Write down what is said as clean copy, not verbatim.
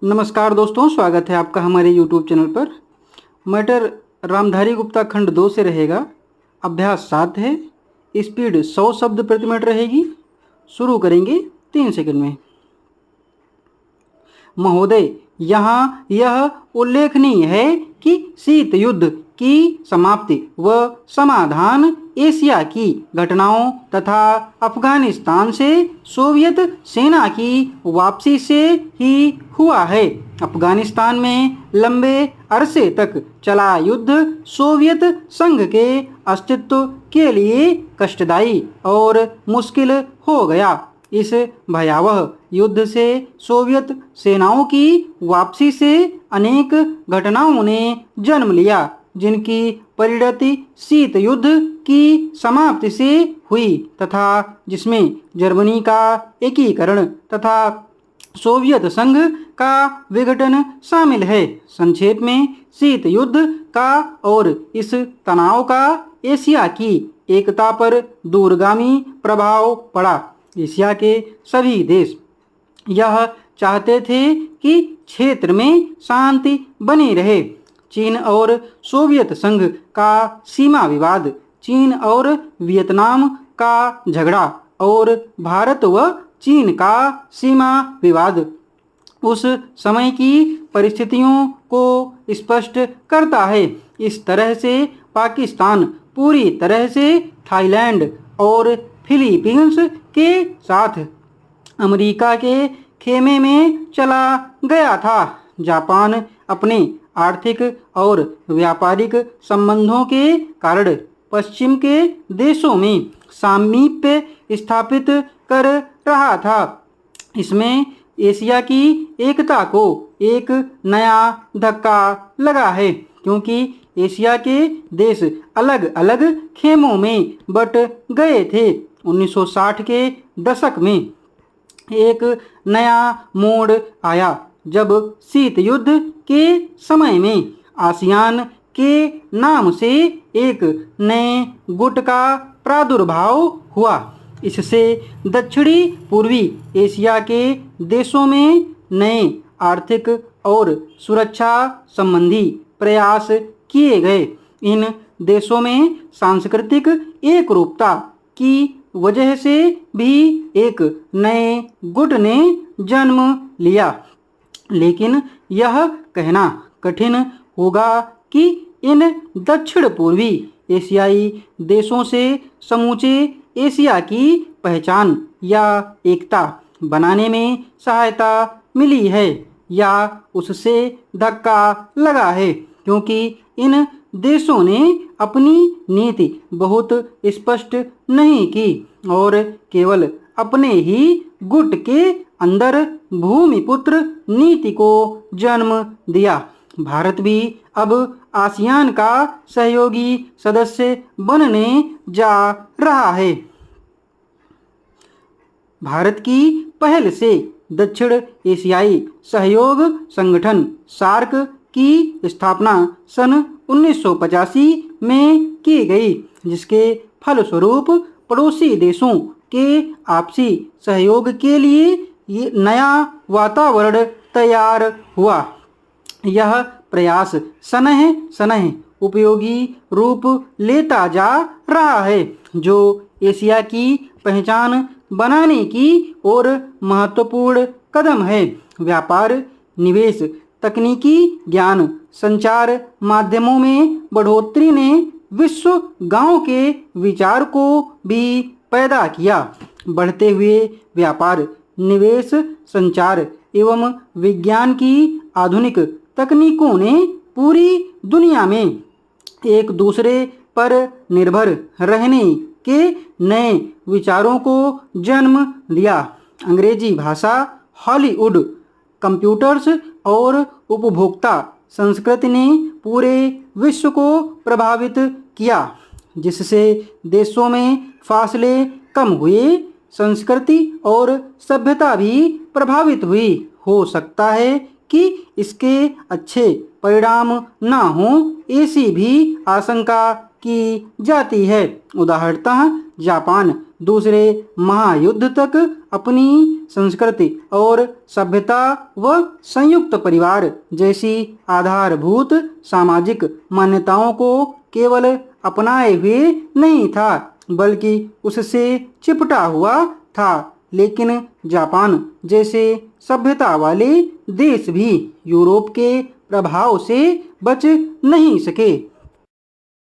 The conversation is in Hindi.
नमस्कार दोस्तों, स्वागत है आपका हमारे YouTube चैनल पर। मैटर रामधारी गुप्ता खंड 2 से रहेगा। अभ्यास 7 है। स्पीड 100 शब्द प्रति मिनट रहेगी। शुरू करेंगे 3 सेकंड में। महोदय, यहाँ यह उल्लेखनीय है कि शीत युद्ध की समाप्ति व समाधान एशिया की घटनाओं तथा अफगानिस्तान से सोवियत सेना की वापसी से ही हुआ है। अफगानिस्तान में लंबे अरसे तक चला युद्ध सोवियत संघ के अस्तित्व के लिए कष्टदायी और मुश्किल हो गया। इस भयावह युद्ध से सोवियत सेनाओं की वापसी से अनेक घटनाओं ने जन्म लिया, जिनकी परिणति शीत युद्ध की समाप्ति से हुई तथा जिसमें जर्मनी का एकीकरण तथा सोवियत संघ का विघटन शामिल है। संक्षेप में, शीत युद्ध का और इस तनाव का एशिया की एकता पर दूरगामी प्रभाव पड़ा। एशिया के सभी देश यह चाहते थे कि क्षेत्र में शांति बनी रहे। चीन और सोवियत संघ का सीमा विवाद, चीन और वियतनाम का झगड़ा और भारत व चीन का सीमा विवाद उस समय की परिस्थितियों को स्पष्ट करता है। इस तरह से पाकिस्तान पूरी तरह से थाईलैंड और फिलीपींस के साथ अमेरिका के खेमे में चला गया था। जापान अपने आर्थिक और व्यापारिक संबंधों के कारण पश्चिम के देशों में सामीप्य स्थापित कर रहा था। इसमें एशिया की एकता को एक नया धक्का लगा है, क्योंकि एशिया के देश अलग अलग खेमों में बट गए थे। 1960 के दशक में एक नया मोड़ आया, जब शीत युद्ध के समय में आसियान के नाम से एक नए गुट का प्रादुर्भाव हुआ। इससे दक्षिणी पूर्वी एशिया के देशों में नए आर्थिक और सुरक्षा संबंधी प्रयास किए गए। इन देशों में सांस्कृतिक एकरूपता की वजह से भी एक नए गुट ने जन्म लिया। लेकिन यह कहना कठिन होगा कि इन दक्षिण पूर्वी एशियाई देशों से समूचे एशिया की पहचान या एकता बनाने में सहायता मिली है या उससे धक्का लगा है, क्योंकि इन देशों ने अपनी नीति बहुत स्पष्ट नहीं की और केवल अपने ही गुट के अंदर भूमिपुत्र नीति को जन्म दिया। भारत भी अब आसियान का सहयोगी सदस्य बनने जा रहा है। भारत की पहल से दक्षिण एशियाई सहयोग संगठन सार्क की स्थापना सन 1985 में की गई, जिसके फलस्वरूप पड़ोसी देशों के आपसी सहयोग के लिए ये नया वातावरण तैयार हुआ। यह प्रयास सनह सनह उपयोगी रूप लेता जा रहा है, जो एशिया की पहचान बनाने की ओर महत्वपूर्ण कदम है। व्यापार, निवेश, तकनीकी ज्ञान, संचार माध्यमों में बढ़ोतरी ने विश्व गांव के विचार को भी पैदा किया। बढ़ते हुए व्यापार, निवेश, संचार एवं विज्ञान की आधुनिक तकनीकों ने पूरी दुनिया में एक दूसरे पर निर्भर रहने के नए विचारों को जन्म दिया। अंग्रेजी भाषा, हॉलीवुड, कंप्यूटर्स और उपभोक्ता संस्कृति ने पूरे विश्व को प्रभावित किया, जिससे देशों में फासले कम हुए, संस्कृति और सभ्यता भी प्रभावित हुई। हो सकता है कि इसके अच्छे परिणाम न हों, ऐसी भी आशंका की जाती है। उदाहरणतः जापान दूसरे महायुद्ध तक अपनी संस्कृति और सभ्यता व संयुक्त परिवार जैसी आधारभूत सामाजिक मान्यताओं को केवल अपनाए हुए नहीं था, बल्कि उससे चिपटा हुआ था। लेकिन जापान जैसे सभ्यता वाले देश भी यूरोप के प्रभाव से बच नहीं सके।